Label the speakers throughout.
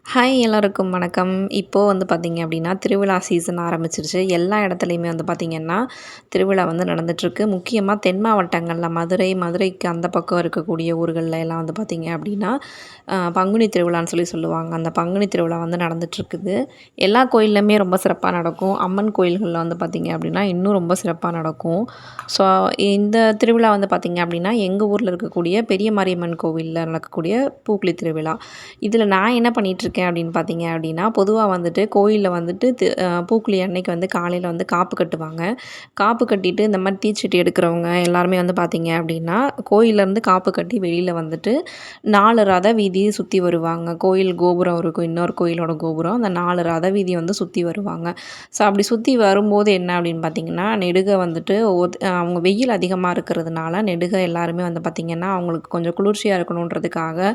Speaker 1: Hi எல்லாருக்கும் வணக்கம். இப்போது வந்து பார்த்திங்க அப்படின்னா, திருவிழா சீசன் ஆரம்பிச்சிருச்சு. எல்லா இடத்துலையுமே வந்து பார்த்திங்கன்னா, திருவிழா வந்து நடந்துகிட்ருக்கு. முக்கியமாக தென் மாவட்டங்கள்ல மதுரைக்கு அந்த பக்கம் இருக்கக்கூடிய ஊர்கள்ல எல்லாம் வந்து பார்த்திங்க அப்படின்னா, பங்குனி திருவிழான்னு சொல்லுவாங்க. அந்த பங்குனி திருவிழா வந்து நடந்துகிட்ருக்குது. எல்லா கோயில்லையுமே ரொம்ப சிறப்பாக நடக்கும். அம்மன் கோயில்கள்ல வந்து பார்த்திங்க அப்படின்னா, இன்னும் ரொம்ப சிறப்பாக நடக்கும். ஸோ இந்த திருவிழா வந்து பார்த்திங்க அப்படின்னா, எங்கள் ஊரில் இருக்கக்கூடிய பெரிய மாரியம்மன் கோவில்ல நடக்கக்கூடிய பூக்குழி திருவிழா. இதில நான் என்ன பண்ணிகிட்ருக்கேன் அப்படின்னு பார்த்தீங்க அப்படின்னா, பொதுவா வந்துட்டு கோயில்ல வந்துட்டு பூக்குழி அன்னைக்கு வந்து காலையில வந்து காப்பு கட்டுவாங்க. காப்பு கட்டிட்டு இந்த மாரி தீச்சட்டி எடுக்கிறவங்க எல்லாருமே வந்து பார்த்தீங்க அப்படின்னா, கோயில்லேருந்து காப்பு கட்டி வெளியில வந்துட்டு 4 ரத வீதி சுத்தி வருவாங்க. கோயில் கோபுரம் இருக்கும். இன்னொரு கோயிலோட கோபுரம். அந்த 4 ரத வீதிய வந்து சுத்தி வருவாங்க. ஸோ அப்படி சுத்தி வரும்போது என்ன அப்படின்னு பார்த்தீங்கன்னா, நெடுக வந்துட்டு அவங்க வெயில் அதிகமா இருக்கிறதுனால, நெடுக எல்லாருமே வந்து பார்த்தீங்கன்னா, அவங்களுக்கு கொஞ்சம் குளிர்ச்சியா இருக்கணுன்றதுக்காக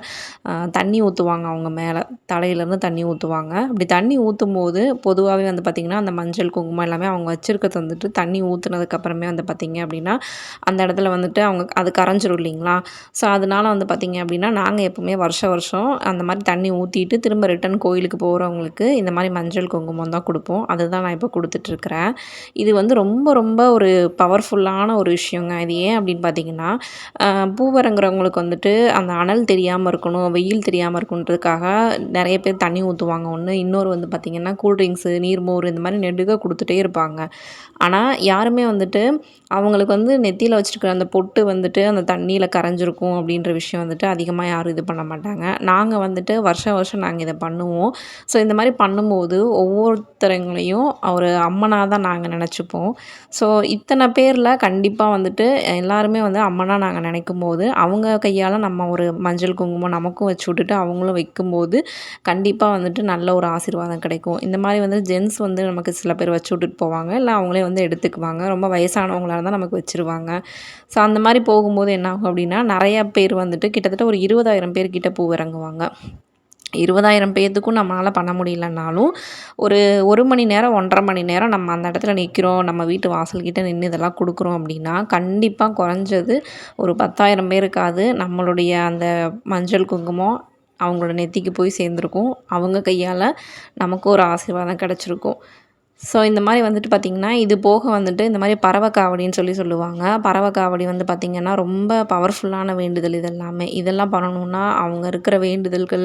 Speaker 1: தண்ணி ஊத்துவாங்க அவங்க மேல. தலையிலேருந்து தண்ணி ஊற்றுவாங்க. அப்படி தண்ணி ஊற்றும்போது பொதுவாகவே வந்து பார்த்திங்கன்னா, அந்த மஞ்சள், குங்குமம் எல்லாமே அவங்க வச்சுருக்கறது வந்துட்டு தண்ணி ஊற்றுனதுக்கப்புறமே வந்து பார்த்திங்க அப்படின்னா, அந்த இடத்துல வந்துட்டு அவங்க அது கரைஞ்சிரும் இல்லைங்களா? ஸோ அதனால வந்து பார்த்திங்க அப்படின்னா, நாங்கள் எப்பவுமே வருஷம் அந்த மாதிரி தண்ணி ஊற்றிட்டு திரும்ப ரிட்டர்ன் கோயிலுக்கு போகிறவங்களுக்கு இந்த மாதிரி மஞ்சள், குங்குமம் தான் கொடுப்போம். அதுதான் நான் இப்போ கொடுத்துட்ருக்குறேன். இது வந்து ரொம்ப ரொம்ப ஒரு பவர்ஃபுல்லான ஒரு விஷயங்க. இது ஏன் அப்படின்னு பார்த்தீங்கன்னா, பூவரங்குறவங்களுக்கு வந்துட்டு அந்த அனல் தெரியாமல் இருக்கணும், வெயில் தெரியாமல் இருக்கணுன்றதுக்காக நிறைய பேர் தண்ணி ஊற்றுவாங்க ஒன்று. இன்னொரு வந்து பார்த்திங்கன்னா, கூல்ட்ரிங்க்ஸு, நீர்மோர் இந்த மாதிரி நெடுக கொடுத்துட்டே இருப்பாங்க. ஆனால் யாருமே வந்துட்டு அவங்களுக்கு வந்து நெத்தியில வச்சுருக்கிற அந்த பொட்டு வந்துட்டு அந்த தண்ணியில கரைஞ்சிருக்கும் அப்படின்ற விஷயம் வந்துட்டு அதிகமாக யாரும் இது பண்ண மாட்டாங்க. நாங்கள் வந்துட்டு வருஷம் நாங்கள் இதை பண்ணுவோம். ஸோ இந்த மாதிரி பண்ணும்போது ஒவ்வொருத்தரங்களையும் ஒரு அம்மனாக தான் நாங்கள் நினச்சிப்போம். ஸோ இத்தனை பேரில் கண்டிப்பாக வந்துட்டு எல்லாருமே வந்து அம்மனாக நாங்கள் நினைக்கும்போது, அவங்க கையால் நம்ம ஒரு மஞ்சள், குங்குமம் நமக்கும் வச்சு விட்டுட்டு அவங்களும் வைக்கும்போது கண்டிப்பாக வந்துட்டு நல்ல ஒரு ஆசீர்வாதம் கிடைக்கும். இந்த மாதிரி வந்து ஜென்ட்ஸ் வந்து நமக்கு சில பேர் வச்சு விட்டுட்டு போவாங்க. இல்லை அவங்களே வந்து எடுத்துக்குவாங்க. ரொம்ப வயசானவங்களா இருந்தால் நமக்கு வச்சுருவாங்க. ஸோ அந்த மாதிரி போகும்போது என்ன ஆகும் அப்படின்னா, நிறையா பேர் வந்துட்டு கிட்டத்தட்ட ஒரு 20,000 பேர் கிட்ட பூ இறங்குவாங்க. 20,000 பேத்துக்கும் நம்மளால பண்ண முடியலனாலும், ஒரு 1 மணி நேரம், 1 1/2 மணி நேரம் நம்ம அந்த இடத்துல நிற்கிறோம், நம்ம வீட்டு வாசல்கிட்ட நின்று இதெல்லாம் கொடுக்குறோம் அப்படின்னா, கண்டிப்பாக குறைஞ்சது ஒரு 10,000 பேருக்காவது நம்மளுடைய அந்த மஞ்சள், குங்குமம் அவங்களோட நெத்திக்கு போய் சேர்ந்துருக்கும். அவங்க கையால் நமக்கு ஒரு ஆசீர்வாதம் கிடச்சிருக்கும். ஸோ இந்த மாதிரி வந்துட்டு பார்த்திங்கன்னா, இது போக வந்துட்டு இந்த மாதிரி பறவை காவடின்னு சொல்லுவாங்க. பறவை காவடி வந்து பார்த்திங்கன்னா, ரொம்ப பவர்ஃபுல்லான வேண்டுதல் இது எல்லாமே. இதெல்லாம் பண்ணணுன்னா அவங்க இருக்கிற வேண்டுதல்கள்,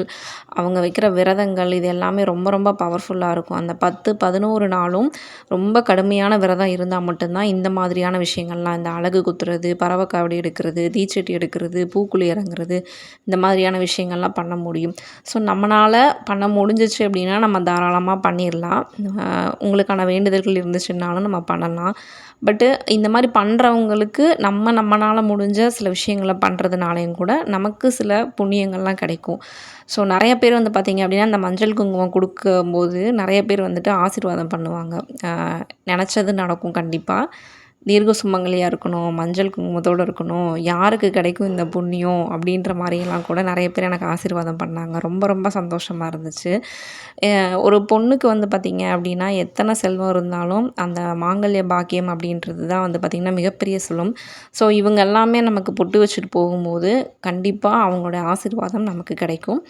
Speaker 1: அவங்க வைக்கிற விரதங்கள் இது எல்லாமே ரொம்ப ரொம்ப பவர்ஃபுல்லாக இருக்கும். அந்த 10, 11 நாளும் ரொம்ப கடுமையான விரதம் இருந்தால் மட்டும்தான் இந்த மாதிரியான விஷயங்கள்லாம், இந்த அலகு குத்துறது, பறவை காவடி எடுக்கிறது, தீச்சட்டி எடுக்கிறது, பூக்குழி இறங்குறது, இந்த மாதிரியான விஷயங்கள்லாம் பண்ண முடியும். ஸோ நம்மளால பண்ண முடிஞ்சிச்சு அப்படின்னா நம்ம தாராளமாக பண்ணிடலாம். உங்களுக்கான வேண்டுதல்கள் இருந்துச்சுன்னாலும் நம்ம பண்ணலாம். பட்டு இந்த மாதிரி பண்ணுறவங்களுக்கு நம்மளால முடிஞ்ச சில விஷயங்கள பண்ணுறதுனாலையும் கூட நமக்கு சில புண்ணியங்கள்லாம் கிடைக்கும். ஸோ நிறைய பேர் வந்து பார்த்திங்க அப்படின்னா, இந்த மஞ்சள் குங்குமம் கொடுக்கும்போது நிறைய பேர் வந்துட்டு ஆசீர்வாதம் பண்ணுவாங்க. நினச்சது நடக்கும் கண்டிப்பாக. தீர்க்க சுமங்கலியாக இருக்கணும், மஞ்சள் குங்குமத்தோடு இருக்கணும், யாருக்கு கிடைக்கும் இந்த புண்ணியம் அப்படின்ற மாதிரியெல்லாம் கூட நிறைய பேர் எனக்கு ஆசீர்வாதம் பண்ணாங்க. ரொம்ப ரொம்ப சந்தோஷமாக இருந்துச்சு. ஒரு பொண்ணுக்கு வந்து பார்த்திங்க அப்படின்னா, எத்தனை செல்வம் இருந்தாலும் அந்த மாங்கல்ய பாக்கியம் அப்படின்றது தான் வந்து பார்த்திங்கன்னா மிகப்பெரிய செல்வம். ஸோ இவங்க எல்லாமே நமக்கு பொட்டு வச்சுட்டு போகும்போது கண்டிப்பாக அவங்களோட ஆசீர்வாதம் நமக்கு கிடைக்கும்.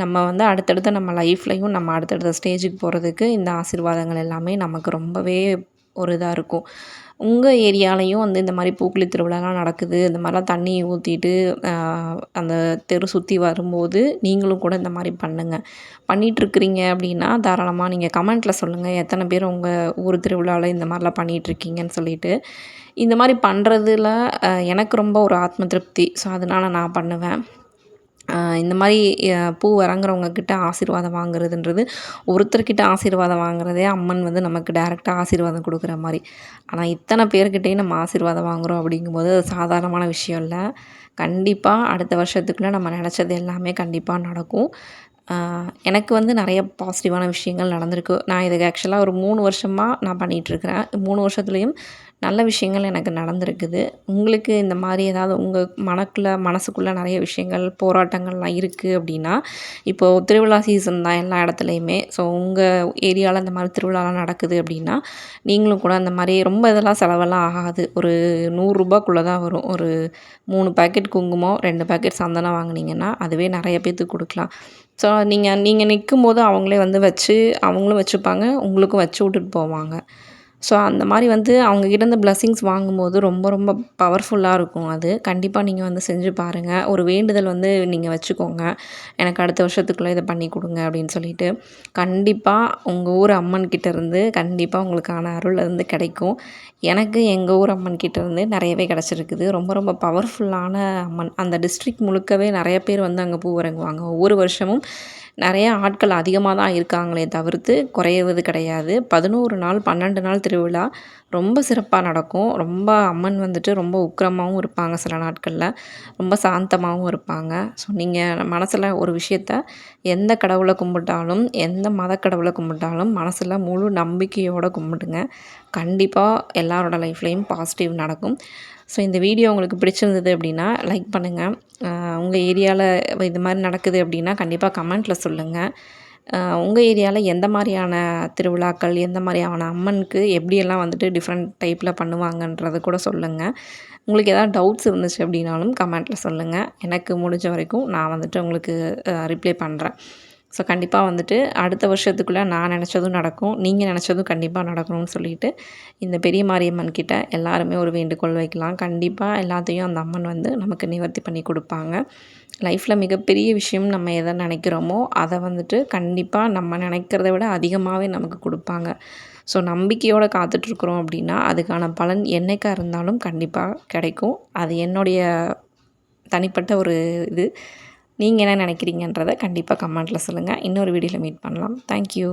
Speaker 1: நம்ம வந்து அடுத்தடுத்து நம்ம லைஃப்லையும் நம்ம அடுத்தடுத்த ஸ்டேஜுக்கு போகிறதுக்கு இந்த ஆசீர்வாதங்கள் எல்லாமே நமக்கு ரொம்பவே ஒரு இதாக இருக்கும். உங்கள் ஏரியாலையும் வந்து இந்த மாதிரி பூக்குழி திருவிழாலாம் நடக்குது, இந்த மாதிரிலாம் தண்ணி ஊற்றிட்டு அந்த தெரு சுற்றி வரும்போது நீங்களும் கூட இந்த மாதிரி பண்ணுங்கள். பண்ணிகிட்ருக்கிறீங்க அப்படின்னா தாராளமாக நீங்கள் கமெண்ட்டில் சொல்லுங்கள், எத்தனை பேர் உங்கள் ஊர் திருவிழாவில் இந்த மாதிரிலாம் பண்ணிகிட்ருக்கீங்கன்னு சொல்லிட்டு. இந்த மாதிரி பண்ணுறதுல எனக்கு ரொம்ப ஒரு ஆத்ம திருப்தி. ஸோ அதனால் நான் பண்ணுவேன். இந்த மாதிரி பூ இறங்குறவங்க கிட்ட ஆசீர்வாதம் வாங்குறதுன்றது, ஒருத்தர்கிட்ட ஆசீர்வாதம் வாங்குறதே அம்மன் வந்து நமக்கு டைரெக்டாக ஆசீர்வாதம் கொடுக்குற மாதிரி. ஆனால் இத்தனை பேர்கிட்டயும் நம்ம ஆசீர்வாதம் வாங்குகிறோம் அப்படிங்கும்போது அது சாதாரணமான விஷயம் இல்லை. கண்டிப்பாக அடுத்த வருஷத்துக்குள்ளே நம்ம நினச்சது எல்லாமே கண்டிப்பாக நடக்கும். எனக்கு வந்து நிறைய பாசிட்டிவான விஷயங்கள் நடந்திருக்கு. நான் இதுக்கு ஆக்சுவலாக ஒரு 3 வருஷமாக நான் பண்ணிகிட்ருக்கிறேன். 3 வருஷத்துலேயும் நல்ல விஷயங்கள் எனக்கு நடந்திருக்குது. உங்களுக்கு இந்த மாதிரி ஏதாவது உங்கள் மனசுக்குள்ளே நிறைய விஷயங்கள், போராட்டங்கள்லாம் இருக்குது அப்படின்னா, இப்போது திருவிழா சீசன் தான் எல்லா இடத்துலையுமே. ஸோ உங்கள் ஏரியாவில் இந்த மாதிரி திருவிழாலாம் நடக்குது அப்படின்னா, நீங்களும் கூட அந்த மாதிரி ரொம்ப இதெல்லாம் செலவெல்லாம் ஆகாது. ஒரு ரூ. 100 தான் வரும். ஒரு 3 பாக்கெட் குங்குமம், 2 பாக்கெட் சந்தனம் வாங்குனீங்கன்னா, அதுவே நிறைய பேத்துக்கு கொடுக்கலாம். ஸோ நீங்கள் நீங்கள் நிற்கும்போது அவங்களே வந்து வச்சு அவங்களும் வச்சுப்பாங்க, உங்களுக்கும் வச்சு விட்டுட்டு போவாங்க. ஸோ அந்த மாரி வந்து அவங்ககிட்ட இருந்து பிளெஸ்ஸிங்ஸ் வாங்கும்போது ரொம்ப ரொம்ப பவர்ஃபுல்லாக இருக்கும் அது. கண்டிப்பாக நீங்கள் வந்து செஞ்சு பாருங்கள். ஒரு வேண்டுதல் வந்து நீங்கள் வச்சுக்கோங்க. எனக்கு அடுத்த வருஷத்துக்குள்ள இத பண்ணி குடுங்க அப்படின்னு சொல்லிட்டு. கண்டிப்பா உங்க ஊர் அம்மன்கிட்ட இருந்து கண்டிப்பா உங்களுக்கான அருள் வந்து கிடைக்கும். எனக்கு எங்க ஊர் அம்மன்கிட்ட இருந்து நெறையவே கிடைச்சிருக்குது. ரொம்ப ரொம்ப பவர்ஃபுல்லான அம்மன். அந்த டிஸ்ட்ரிக்ட் முழுக்கவே நெறைய பேர் வந்து அங்க பூ இறங்குவாங்க. ஒவ்வொரு வருஷமும் நெறைய ஆட்கள் அதிகமா தான் இருக்காங்களே தவிர்த்து குறையிறது கிடையாது. 11 நாள், 12 நாள் திருவிழா ரொம்ப சிறப்பா நடக்கும். ரொம்ப அம்மன் வந்துட்டு ரொம்ப உக்கிரமாவும் இருப்பாங்க சில நாட்கள்ல. ரொம்ப சாந்தமாவும் இருப்பாங்க. ஸோ நீங்க மனசுல ஒரு விஷயத்த எந்த கடவுள கும்பிட்டாலும், எந்த மத கடவுள கும்பிட்டாலும் மனசுல முழு நம்பிக்கையோட கும்பிடுங்க. கண்டிப்பா எல்லாரோட லைஃப்லயும் பாசிட்டிவ் நடக்கும். ஸோ இந்த வீடியோ உங்களுக்கு பிடிச்சிருந்தது அப்படின்னா, லைக் பண்ணுங்க. உங்க ஏரியால இது மாரி நடக்குது அப்படின்னா, கண்டிப்பா கமெண்ட்ல சொல்லுங்க. உங்க ஏரியால எந்த மாரியான திருவிழாக்கள், எந்த மாரியான அம்மனுக்கு எப்படியெல்லாம் வந்துட்டு டிஃப்ரெண்ட் டைப்ல பண்ணுவாங்கன்றத கூட சொல்லுங்க. உங்களுக்கு ஏதாவது டவுட்ஸ் இருந்துச்சு அப்படின்னாலும் கமெண்ட்ல சொல்லுங்க. எனக்கு முடிஞ்ச வரைக்கும் நான் வந்துட்டு உங்களுக்கு ரிப்ளை பண்றேன். ஸோ கண்டிப்பா வந்துட்டு அடுத்த வருஷத்துக்குள்ள நான் நெனச்சதும் நடக்கும். நீங்க நெனச்சதும் கண்டிப்பா நடக்கணும்னு சொல்லிட்டு, இந்த பெரிய மாரியம்மன் கிட்ட எல்லாருமே ஒரு வேண்டுகோள் வைக்கலாம். கண்டிப்பா எல்லாத்தையும் அந்த அம்மன் வந்து நமக்கு நிவர்த்தி பண்ணி குடுப்பாங்க. லைஃப்ல மிகப்பெரிய விஷயம் நம்ம எத நெனைக்கிறோமோ, அத வந்துட்டு கண்டிப்பா நம்ம நெனைக்கிறத விட அதிகமாவே நமக்கு குடுப்பாங்க. ஸோ நம்பிக்கையோட காத்துட்ருக்குறோம் அப்படின்னா, அதுக்கான பலன் என்னைக்கா இருந்தாலும் கண்டிப்பா கிடைக்கும். அது என்னுடைய தனிப்பட்ட ஒரு இது. நீங்க என்ன நெனைக்கிறீங்கன்றத கண்டிப்பா கமெண்ட்ல சொல்லுங்க. இன்னொரு வீடியோல மீட் பண்ணலாம். Thank you.